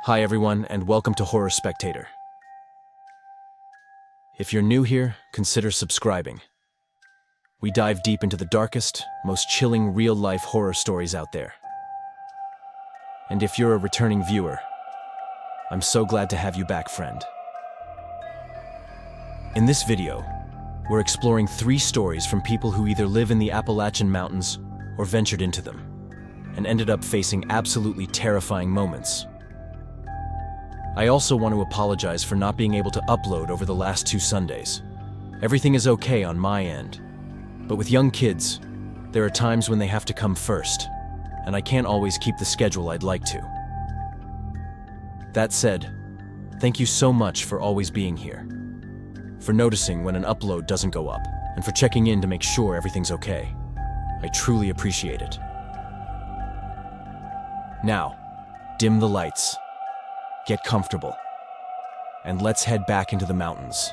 Hi everyone, and welcome to Horror Spectator. If you're new here, consider subscribing. We dive deep into the darkest, most chilling real-life horror stories out there. And if you're a returning viewer, I'm so glad to have you back, friend. In this video, we're exploring 3 stories from people who either live in the Appalachian Mountains or ventured into them, and ended up facing absolutely terrifying moments. I also want to apologize for not being able to upload over the last 2 Sundays. Everything is okay on my end, but with young kids, there are times when they have to come first, and I can't always keep the schedule I'd like to. That said, thank you so much for always being here, for noticing when an upload doesn't go up, and for checking in to make sure everything's okay. I truly appreciate it. Now, dim the lights, get comfortable, and let's head back into the mountains.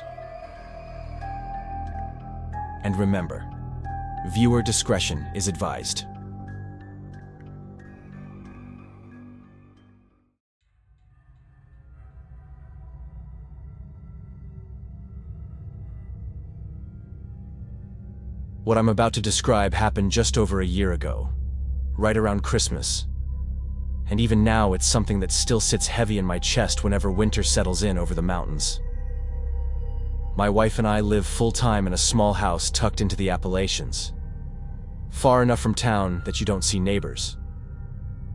And remember, viewer discretion is advised. What I'm about to describe happened just over a year ago, right around Christmas. And even now, it's something that still sits heavy in my chest whenever winter settles in over the mountains. My wife and I live full-time in a small house tucked into the Appalachians. Far enough from town that you don't see neighbors,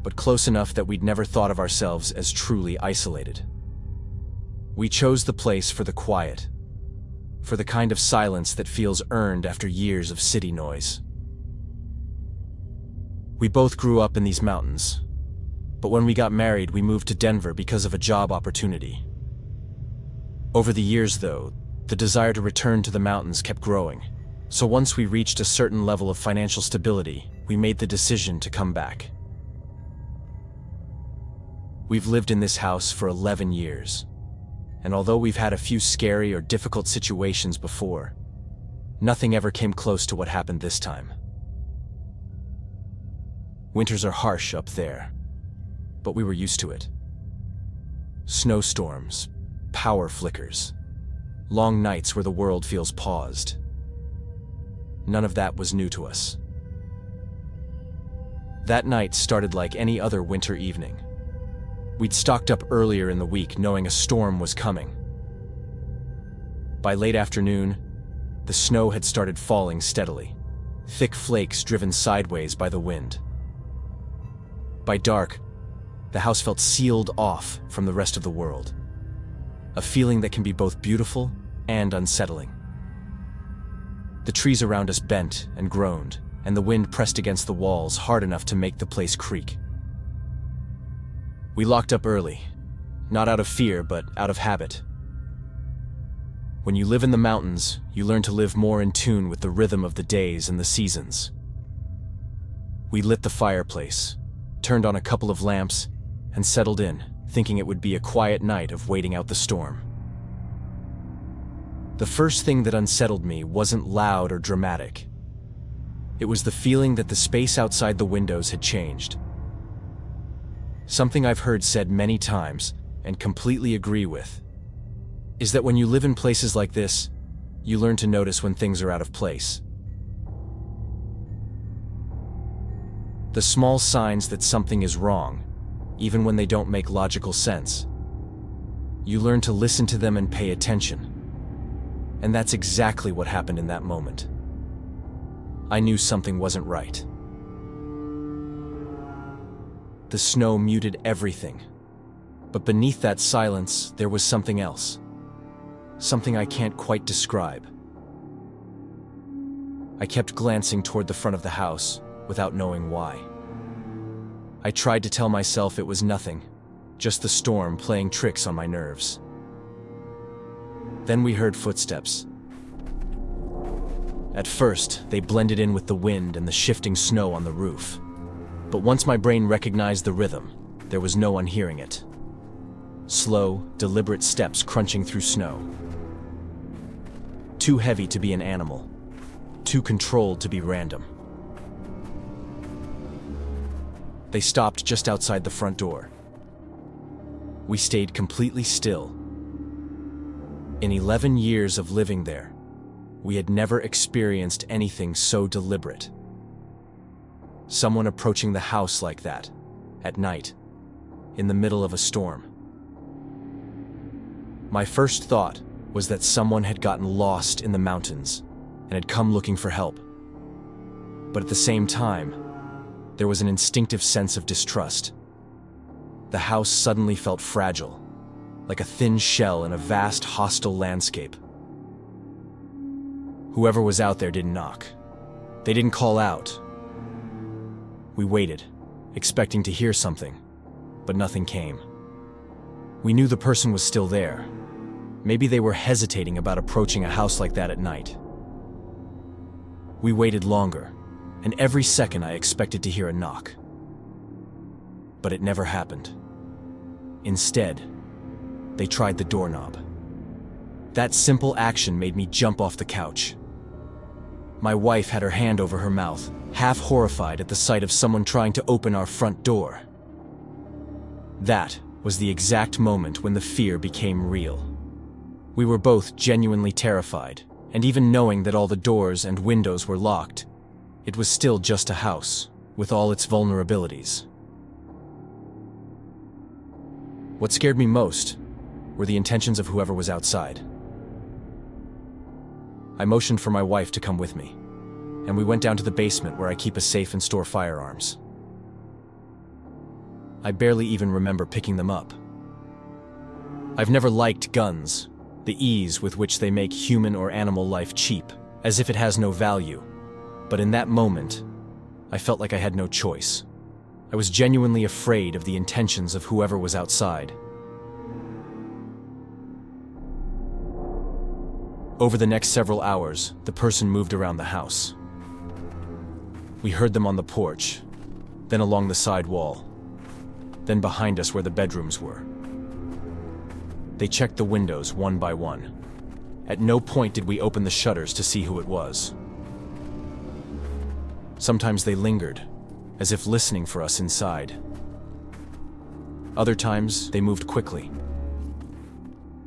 but close enough that we'd never thought of ourselves as truly isolated. We chose the place for the quiet, for the kind of silence that feels earned after years of city noise. We both grew up in these mountains, but when we got married, we moved to Denver because of a job opportunity. Over the years, though, the desire to return to the mountains kept growing, so once we reached a certain level of financial stability, we made the decision to come back. We've lived in this house for 11 years, and although we've had a few scary or difficult situations before, nothing ever came close to what happened this time. Winters are harsh up there, but we were used to it. Snowstorms, power flickers, long nights where the world feels paused. None of that was new to us. That night started like any other winter evening. We'd stocked up earlier in the week knowing a storm was coming. By late afternoon, the snow had started falling steadily, thick flakes driven sideways by the wind. By dark, the house felt sealed off from the rest of the world, a feeling that can be both beautiful and unsettling. The trees around us bent and groaned, and the wind pressed against the walls hard enough to make the place creak. We locked up early, not out of fear, but out of habit. When you live in the mountains, you learn to live more in tune with the rhythm of the days and the seasons. We lit the fireplace, turned on a couple of lamps, and settled in, thinking it would be a quiet night of waiting out the storm. The first thing that unsettled me wasn't loud or dramatic. It was the feeling that the space outside the windows had changed. Something I've heard said many times, and completely agree with, is that when you live in places like this, you learn to notice when things are out of place. The small signs that something is wrong, even when they don't make logical sense. You learn to listen to them and pay attention. And that's exactly what happened in that moment. I knew something wasn't right. The snow muted everything, but beneath that silence, there was something else. Something I can't quite describe. I kept glancing toward the front of the house without knowing why. I tried to tell myself it was nothing, just the storm playing tricks on my nerves. Then we heard footsteps. At first, they blended in with the wind and the shifting snow on the roof. But once my brain recognized the rhythm, there was no one hearing it. Slow, deliberate steps crunching through snow. Too heavy to be an animal, too controlled to be random. They stopped just outside the front door. We stayed completely still. In 11 years of living there, we had never experienced anything so deliberate. Someone approaching the house like that, at night, in the middle of a storm. My first thought was that someone had gotten lost in the mountains and had come looking for help. But at the same time, there was an instinctive sense of distrust. The house suddenly felt fragile, like a thin shell in a vast hostile landscape. Whoever was out there didn't knock. They didn't call out. We waited, expecting to hear something, but nothing came. We knew the person was still there. Maybe they were hesitating about approaching a house like that at night. We waited longer, and every second I expected to hear a knock. But it never happened. Instead, they tried the doorknob. That simple action made me jump off the couch. My wife had her hand over her mouth, half horrified at the sight of someone trying to open our front door. That was the exact moment when the fear became real. We were both genuinely terrified, and even knowing that all the doors and windows were locked, it was still just a house, with all its vulnerabilities. What scared me most were the intentions of whoever was outside. I motioned for my wife to come with me, and we went down to the basement where I keep a safe and store firearms. I barely even remember picking them up. I've never liked guns, the ease with which they make human or animal life cheap, as if it has no value. But in that moment, I felt like I had no choice. I was genuinely afraid of the intentions of whoever was outside. Over the next several hours, the person moved around the house. We heard them on the porch, then along the side wall, then behind us where the bedrooms were. They checked the windows one by one. At no point did we open the shutters to see who it was. Sometimes they lingered, as if listening for us inside. Other times, they moved quickly.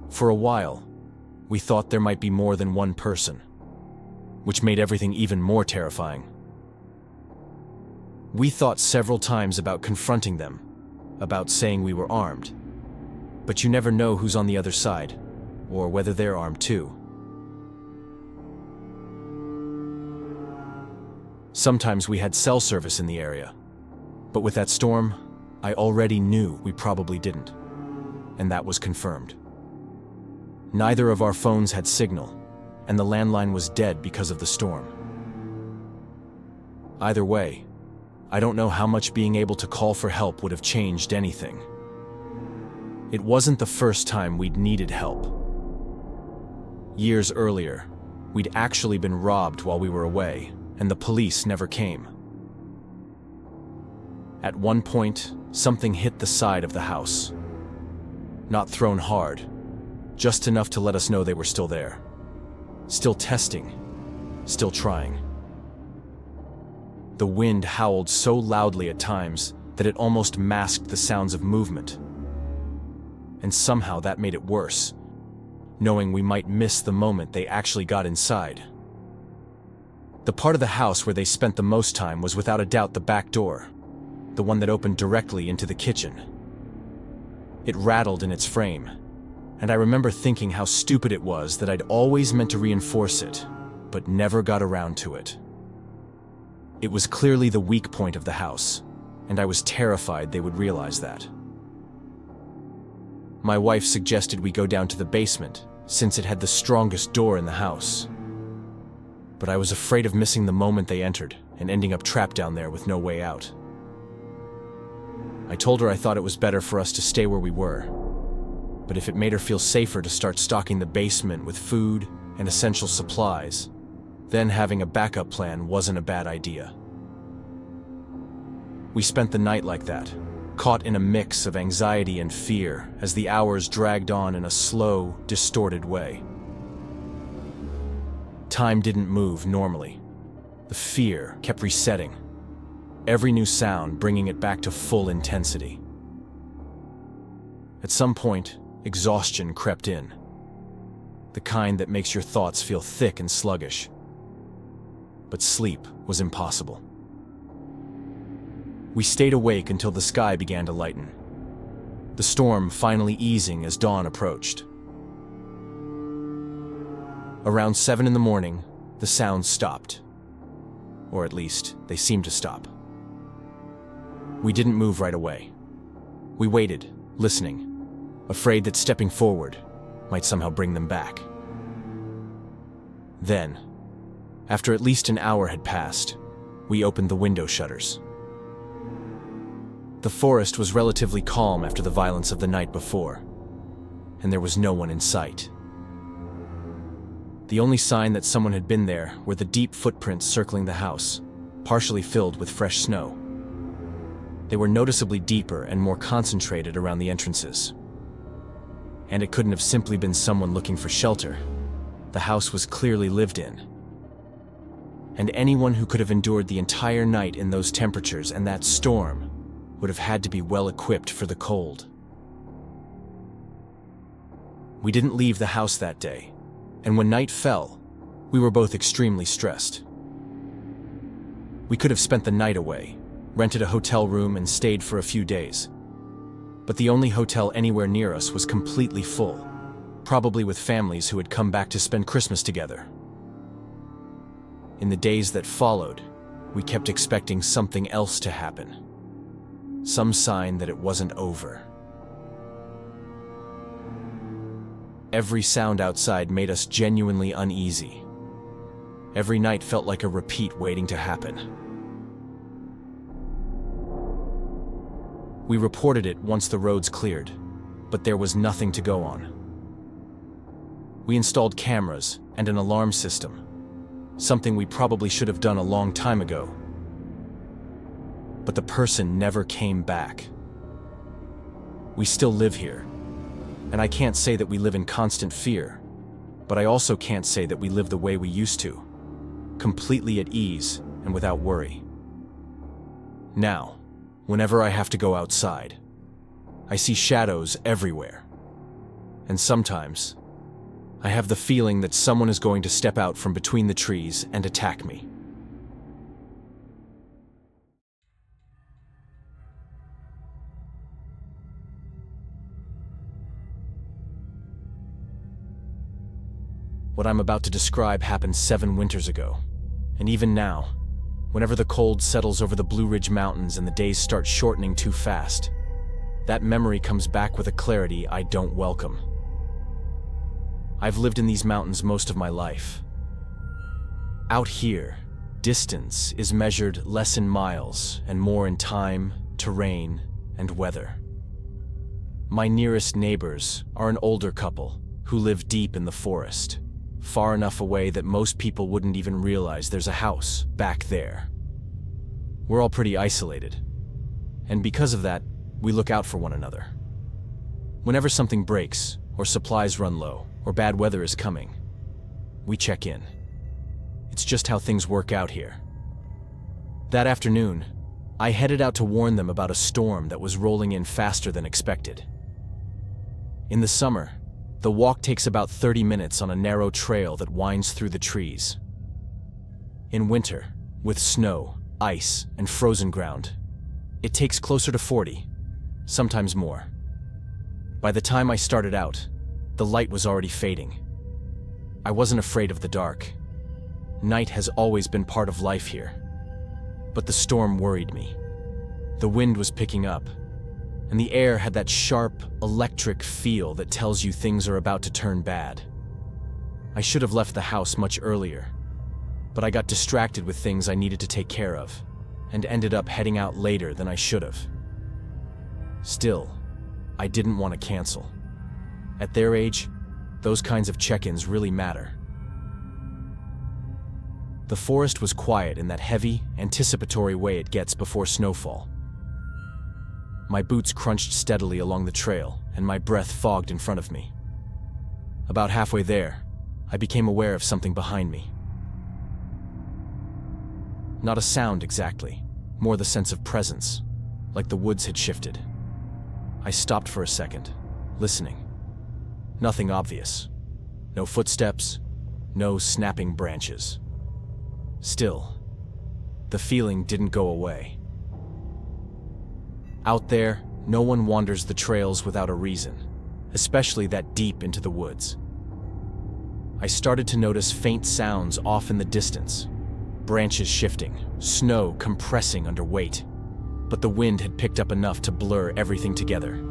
For a while, we thought there might be more than one person, which made everything even more terrifying. We thought several times about confronting them, about saying we were armed. But you never know who's on the other side, or whether they're armed too. Sometimes we had cell service in the area, but with that storm, I already knew we probably didn't, and that was confirmed. Neither of our phones had signal, and the landline was dead because of the storm. Either way, I don't know how much being able to call for help would have changed anything. It wasn't the first time we'd needed help. Years earlier, we'd actually been robbed while we were away, and the police never came. At one point, something hit the side of the house. Not thrown hard, just enough to let us know they were still there. Still testing, still trying. The wind howled so loudly at times that it almost masked the sounds of movement. And somehow that made it worse, knowing we might miss the moment they actually got inside. The part of the house where they spent the most time was without a doubt the back door, the one that opened directly into the kitchen. It rattled in its frame, and I remember thinking how stupid it was that I'd always meant to reinforce it, but never got around to it. It was clearly the weak point of the house, and I was terrified they would realize that. My wife suggested we go down to the basement, since it had the strongest door in the house. But I was afraid of missing the moment they entered and ending up trapped down there with no way out. I told her I thought it was better for us to stay where we were, but if it made her feel safer to start stocking the basement with food and essential supplies, then having a backup plan wasn't a bad idea. We spent the night like that, caught in a mix of anxiety and fear as the hours dragged on in a slow, distorted way. Time didn't move normally. The fear kept resetting, every new sound bringing it back to full intensity. At some point, exhaustion crept in. The kind that makes your thoughts feel thick and sluggish. But sleep was impossible. We stayed awake until the sky began to lighten, the storm finally easing as dawn approached. Around 7 in the morning, the sounds stopped. Or at least, they seemed to stop. We didn't move right away. We waited, listening, afraid that stepping forward might somehow bring them back. Then, after at least an hour had passed, we opened the window shutters. The forest was relatively calm after the violence of the night before, and there was no one in sight. The only sign that someone had been there were the deep footprints circling the house, partially filled with fresh snow. They were noticeably deeper and more concentrated around the entrances. And it couldn't have simply been someone looking for shelter. The house was clearly lived in. And anyone who could have endured the entire night in those temperatures and that storm would have had to be well equipped for the cold. We didn't leave the house that day, and when night fell, we were both extremely stressed. We could have spent the night away, rented a hotel room and stayed for a few days. But the only hotel anywhere near us was completely full, probably with families who had come back to spend Christmas together. In the days that followed, we kept expecting something else to happen. Some sign that it wasn't over. Every sound outside made us genuinely uneasy. Every night felt like a repeat waiting to happen. We reported it once the roads cleared, but there was nothing to go on. We installed cameras and an alarm system, something we probably should have done a long time ago. But the person never came back. We still live here, and I can't say that we live in constant fear, but I also can't say that we live the way we used to, completely at ease and without worry. Now, whenever I have to go outside, I see shadows everywhere. And sometimes, I have the feeling that someone is going to step out from between the trees and attack me. What I'm about to describe happened 7 winters ago, and even now, whenever the cold settles over the Blue Ridge Mountains and the days start shortening too fast, that memory comes back with a clarity I don't welcome. I've lived in these mountains most of my life. Out here, distance is measured less in miles and more in time, terrain, and weather. My nearest neighbors are an older couple who live deep in the forest, far enough away that most people wouldn't even realize there's a house back there. We're all pretty isolated, and because of that, we look out for one another. Whenever something breaks, or supplies run low, or bad weather is coming, we check in. It's just how things work out here. That afternoon, I headed out to warn them about a storm that was rolling in faster than expected. In the summer, the walk takes about 30 minutes on a narrow trail that winds through the trees. In winter, with snow, ice, and frozen ground, it takes closer to 40, sometimes more. By the time I started out, the light was already fading. I wasn't afraid of the dark. Night has always been part of life here. But the storm worried me. The wind was picking up, and the air had that sharp, electric feel that tells you things are about to turn bad. I should have left the house much earlier, but I got distracted with things I needed to take care of, and ended up heading out later than I should have. Still, I didn't want to cancel. At their age, those kinds of check-ins really matter. The forest was quiet in that heavy, anticipatory way it gets before snowfall. My boots crunched steadily along the trail, and my breath fogged in front of me. About halfway there, I became aware of something behind me. Not a sound exactly, more the sense of presence, like the woods had shifted. I stopped for a second, listening. Nothing obvious. No footsteps, no snapping branches. Still, the feeling didn't go away. Out there, no one wanders the trails without a reason, especially that deep into the woods. I started to notice faint sounds off in the distance, branches shifting, snow compressing under weight, but the wind had picked up enough to blur everything together.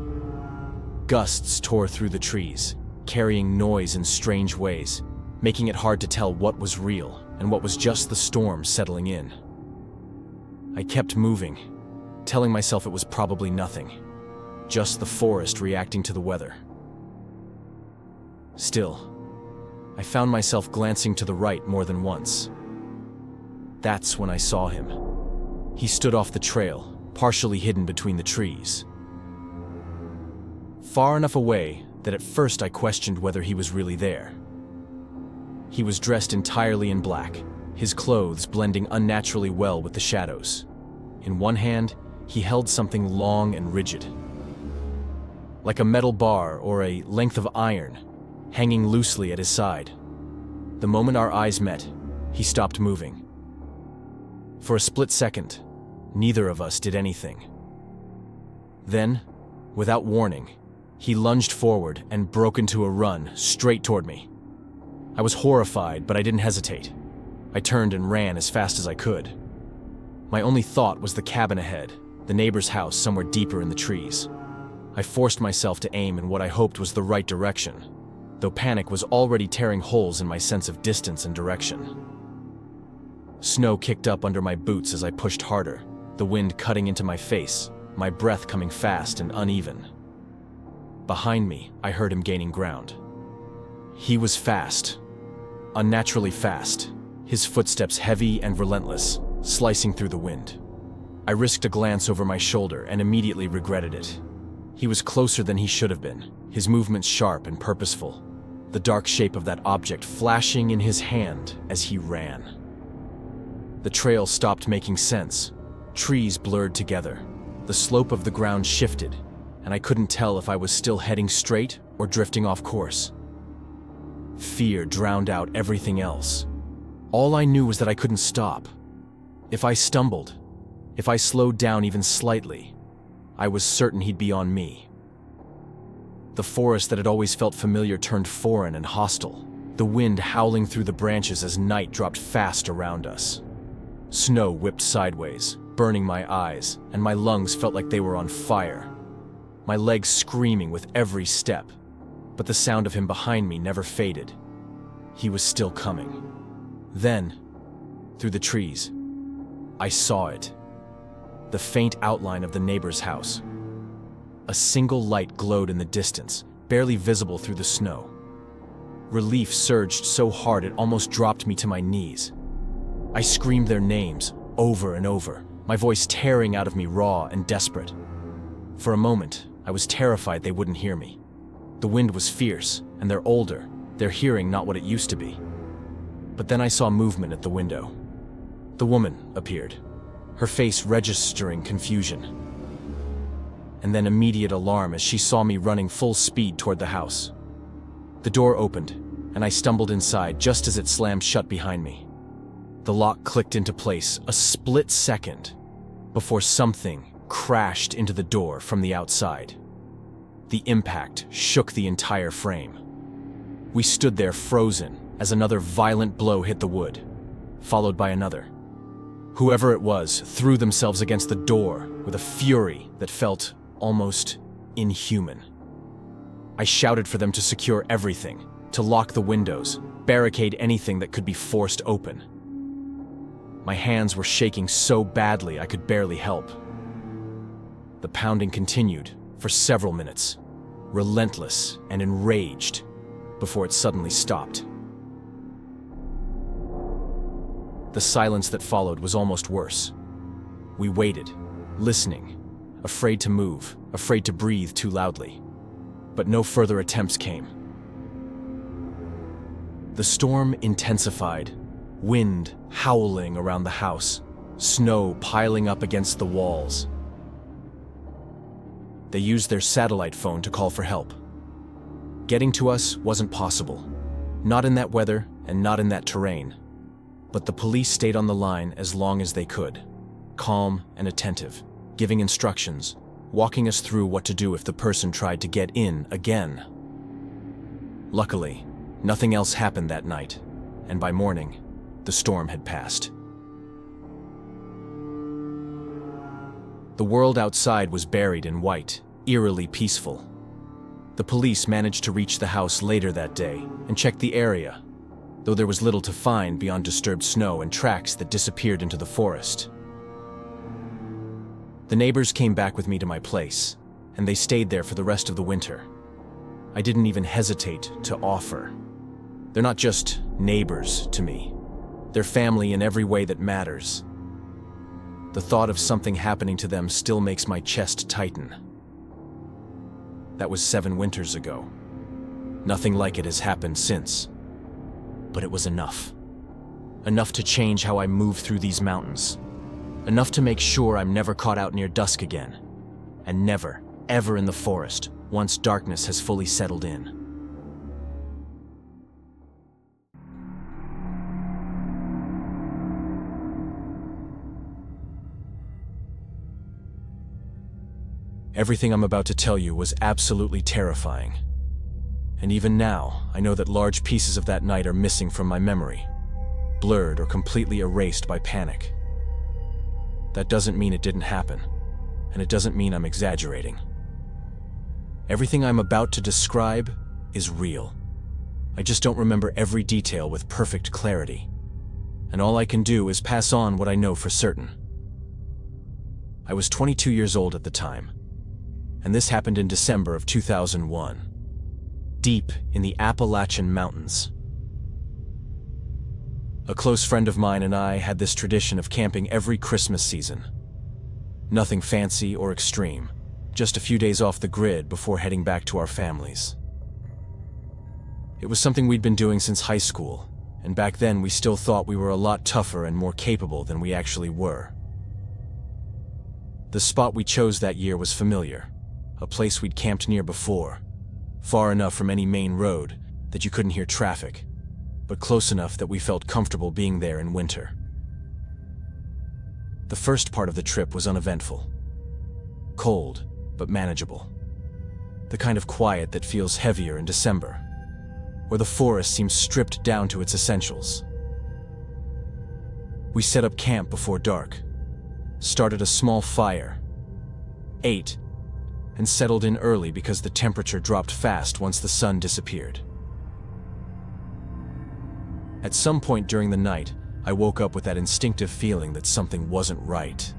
Gusts tore through the trees, carrying noise in strange ways, making it hard to tell what was real and what was just the storm settling in. I kept moving, telling myself it was probably nothing, just the forest reacting to the weather. Still, I found myself glancing to the right more than once. That's when I saw him. He stood off the trail, partially hidden between the trees. Far enough away that at first I questioned whether he was really there. He was dressed entirely in black, his clothes blending unnaturally well with the shadows. In one hand, he held something long and rigid, like a metal bar or a length of iron, hanging loosely at his side. The moment our eyes met, he stopped moving. For a split second, neither of us did anything. Then, without warning, he lunged forward and broke into a run straight toward me. I was horrified, but I didn't hesitate. I turned and ran as fast as I could. My only thought was the cabin ahead, the neighbor's house somewhere deeper in the trees. I forced myself to aim in what I hoped was the right direction, though panic was already tearing holes in my sense of distance and direction. Snow kicked up under my boots as I pushed harder, the wind cutting into my face, my breath coming fast and uneven. Behind me, I heard him gaining ground. He was fast, unnaturally fast, his footsteps heavy and relentless, slicing through the wind. I risked a glance over my shoulder and immediately regretted it. He was closer than he should have been, his movements sharp and purposeful, the dark shape of that object flashing in his hand as he ran. The trail stopped making sense. Trees blurred together. The slope of the ground shifted, and I couldn't tell if I was still heading straight or drifting off course. Fear drowned out everything else. All I knew was that I couldn't stop. If I stumbled, if I slowed down even slightly, I was certain he'd be on me. The forest that had always felt familiar turned foreign and hostile, the wind howling through the branches as night dropped fast around us. Snow whipped sideways, burning my eyes, and my lungs felt like they were on fire. My legs screaming with every step, but the sound of him behind me never faded. He was still coming. Then, through the trees, I saw it. The faint outline of the neighbor's house. A single light glowed in the distance, barely visible through the snow. Relief surged so hard it almost dropped me to my knees. I screamed their names over and over, my voice tearing out of me raw and desperate. For a moment, I was terrified they wouldn't hear me. The wind was fierce, and they're older, their hearing not what it used to be. But then I saw movement at the window. The woman appeared, her face registering confusion, and then immediate alarm as she saw me running full speed toward the house. The door opened, and I stumbled inside just as it slammed shut behind me. The lock clicked into place a split second before something crashed into the door from the outside. The impact shook the entire frame. We stood there frozen as another violent blow hit the wood, followed by another. Whoever it was threw themselves against the door with a fury that felt almost inhuman. I shouted for them to secure everything, to lock the windows, barricade anything that could be forced open. My hands were shaking so badly I could barely help. The pounding continued for several minutes, relentless and enraged, before it suddenly stopped. The silence that followed was almost worse. We waited, listening, afraid to move, afraid to breathe too loudly. But no further attempts came. The storm intensified, wind howling around the house, snow piling up against the walls. They used their satellite phone to call for help, Getting to us wasn't possible. Not in that weather and not in that terrain. But the police stayed on the line as long as they could, calm and attentive, giving instructions, walking us through what to do if the person tried to get in again. Luckily, nothing else happened that night, and by morning, the storm had passed. The world outside was buried in white, eerily peaceful. The police managed to reach the house later that day and checked the area, though there was little to find beyond disturbed snow and tracks that disappeared into the forest. The neighbors came back with me to my place, and they stayed there for the rest of the winter. I didn't even hesitate to offer. They're not just neighbors to me. They're family in every way that matters. The thought of something happening to them still makes my chest tighten. That was 7 winters ago. Nothing like it has happened since. But it was enough. Enough to change how I move through these mountains. Enough to make sure I'm never caught out near dusk again. And never, ever in the forest, once darkness has fully settled in. Everything I'm about to tell you was absolutely terrifying. And even now, I know that large pieces of that night are missing from my memory, blurred or completely erased by panic. That doesn't mean it didn't happen, and it doesn't mean I'm exaggerating. Everything I'm about to describe is real. I just don't remember every detail with perfect clarity, and all I can do is pass on what I know for certain. I was 22 years old at the time, and this happened in December of 2001, deep in the Appalachian Mountains. A close friend of mine and I had this tradition of camping every Christmas season. Nothing fancy or extreme, just a few days off the grid before heading back to our families. It was something we'd been doing since high school, and back then we still thought we were a lot tougher and more capable than we actually were. The spot we chose that year was familiar, a place we'd camped near before, far enough from any main road that you couldn't hear traffic, but close enough that we felt comfortable being there in winter. The first part of the trip was uneventful. Cold, but manageable. The kind of quiet that feels heavier in December, where the forest seems stripped down to its essentials. We set up camp before dark, started a small fire, ate, and settled in early because the temperature dropped fast once the sun disappeared. At some point during the night, I woke up with that instinctive feeling that something wasn't right.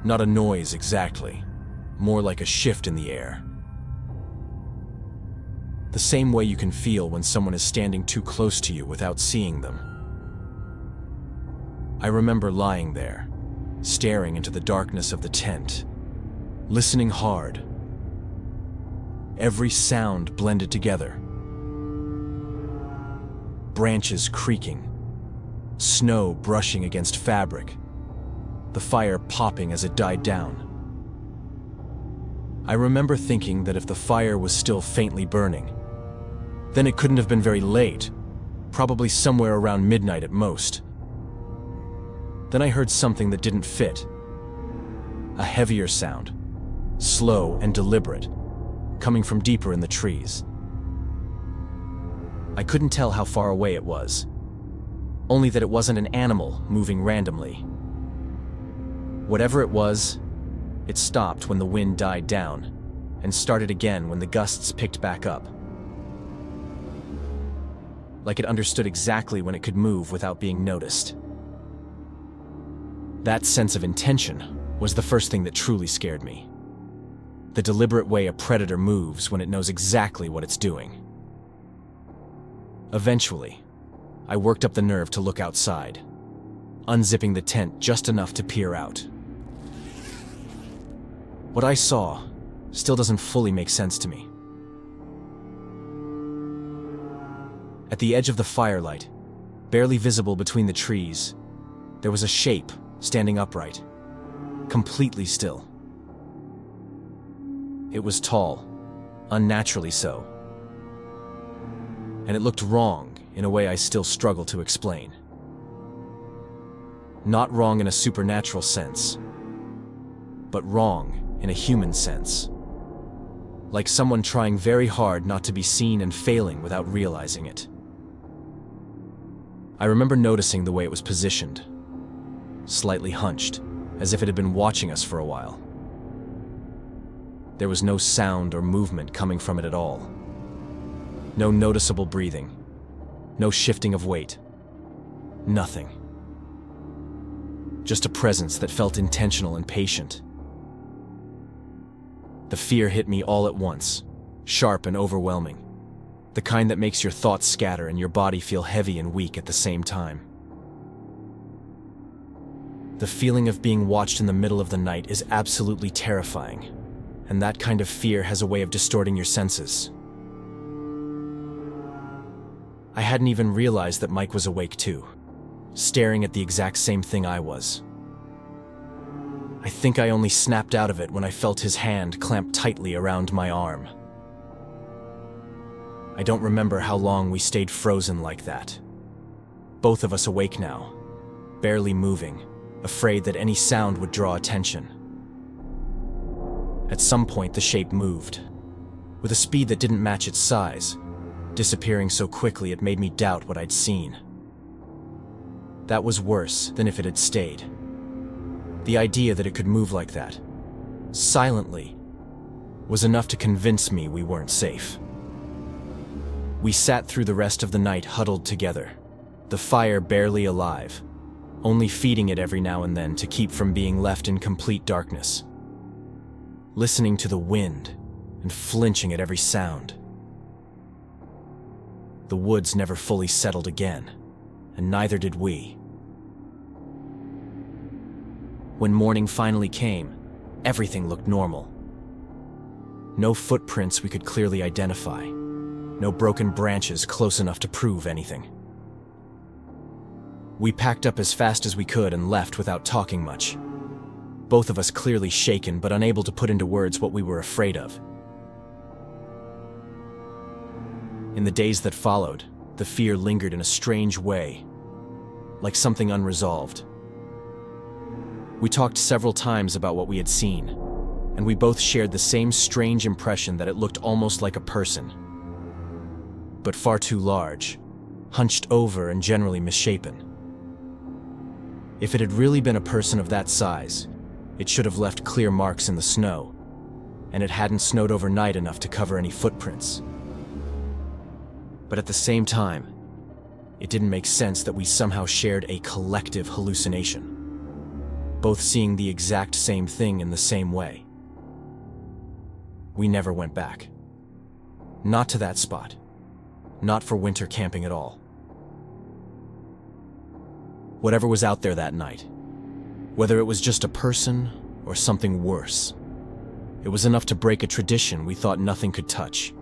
Not a noise exactly, more like a shift in the air. The same way you can feel when someone is standing too close to you without seeing them. I remember lying there, staring into the darkness of the tent, listening hard. Every sound blended together. Branches creaking, snow brushing against fabric, the fire popping as it died down. I remember thinking that if the fire was still faintly burning, then it couldn't have been very late, probably somewhere around midnight at most. Then I heard something that didn't fit. A heavier sound, slow and deliberate, coming from deeper in the trees. I couldn't tell how far away it was, only that it wasn't an animal moving randomly. Whatever it was, it stopped when the wind died down, and started again when the gusts picked back up. Like it understood exactly when it could move without being noticed. That sense of intention was the first thing that truly scared me. The deliberate way a predator moves when it knows exactly what it's doing. Eventually, I worked up the nerve to look outside, unzipping the tent just enough to peer out. What I saw still doesn't fully make sense to me. At the edge of the firelight, barely visible between the trees, there was a shape standing upright, completely still. It was tall, unnaturally so, and it looked wrong in a way I still struggle to explain. Not wrong in a supernatural sense, but wrong in a human sense. Like someone trying very hard not to be seen and failing without realizing it. I remember noticing the way it was positioned, slightly hunched, as if it had been watching us for a while. There was no sound or movement coming from it at all. No noticeable breathing, no shifting of weight, nothing. Just a presence that felt intentional and patient. The fear hit me all at once, sharp and overwhelming. The kind that makes your thoughts scatter and your body feel heavy and weak at the same time. The feeling of being watched in the middle of the night is absolutely terrifying, and that kind of fear has a way of distorting your senses. I hadn't even realized that Mike was awake too, staring at the exact same thing I was. I think I only snapped out of it when I felt his hand clamp tightly around my arm. I don't remember how long we stayed frozen like that. Both of us awake now, barely moving, afraid that any sound would draw attention. At some point, the shape moved, with a speed that didn't match its size, disappearing so quickly it made me doubt what I'd seen. That was worse than if it had stayed. The idea that it could move like that, silently, was enough to convince me we weren't safe. We sat through the rest of the night huddled together, the fire barely alive, only feeding it every now and then to keep from being left in complete darkness. Listening to the wind and flinching at every sound. The woods never fully settled again, and neither did we. When morning finally came, everything looked normal. No footprints we could clearly identify. No broken branches close enough to prove anything. We packed up as fast as we could and left without talking much. Both of us clearly shaken but unable to put into words what we were afraid of. In the days that followed, the fear lingered in a strange way, like something unresolved. We talked several times about what we had seen, and we both shared the same strange impression that it looked almost like a person, but far too large, hunched over and generally misshapen. If it had really been a person of that size, it should have left clear marks in the snow, and it hadn't snowed overnight enough to cover any footprints. But at the same time, it didn't make sense that we somehow shared a collective hallucination, both seeing the exact same thing in the same way. We never went back. Not to that spot. Not for winter camping at all. Whatever was out there that night, whether it was just a person or something worse, it was enough to break a tradition we thought nothing could touch.